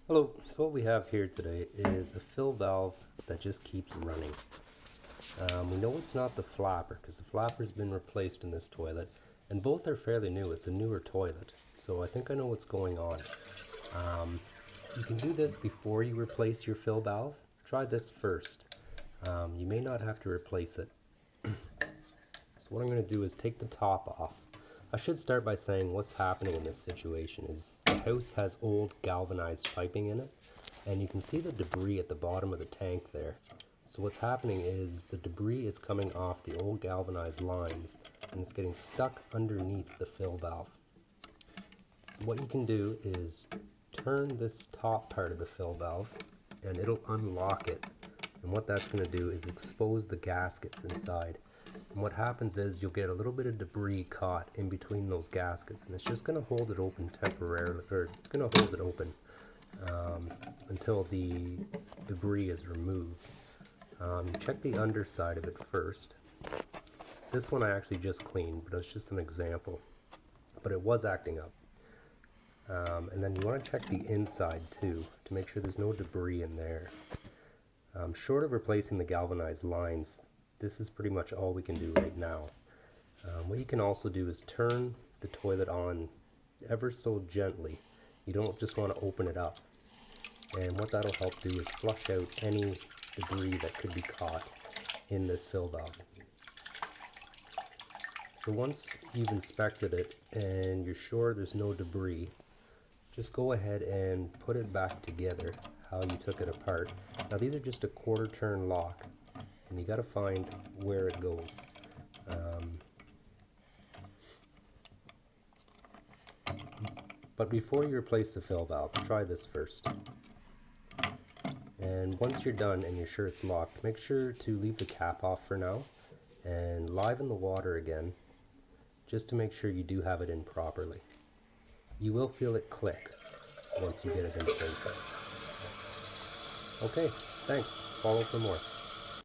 Hello, so what we have here today is a fill valve that just keeps running. We know it's not the flapper because the flapper's been replaced in this toilet, and both are fairly new. It's a newer toilet, so I think I know what's going on. Um, you can do this before you replace your fill valve. Try this first. You may not have to replace it. So what I'm going to do is take the top off. I should start by saying what's happening in this situation is the house has old galvanized piping in it, and you can see the debris at the bottom of the tank there. So what's happening is the debris is coming off the old galvanized lines and it's getting stuck underneath the fill valve. So what you can do is turn this top part of the fill valve and it'll unlock it. And what that's going to do is expose the gaskets inside. And what happens is you'll get a little bit of debris caught in between those gaskets, and it's just going to hold it open temporarily, or it's going to hold it open until the debris is removed. Check the underside of it first. This one I actually just cleaned, but it's just an example. But it was acting up. And then you want to check the inside too to make sure there's no debris in there. Short of replacing the galvanized lines, this is pretty much all we can do right now. What you can also do is turn the toilet on ever so gently. You don't just want to open it up. And what that'll help do is flush out any debris that could be caught in this fill valve. So once you've inspected it and you're sure there's no debris, just go ahead and put it back together how you took it apart. Now these are just a quarter turn lock, and you got to find where it goes. But before you replace the fill valve, try this first. And once you're done and you're sure it's locked, make sure to leave the cap off for now and liven the water again just to make sure you do have it in properly. You will feel it click once you get it in place. Okay, thanks. Follow for more.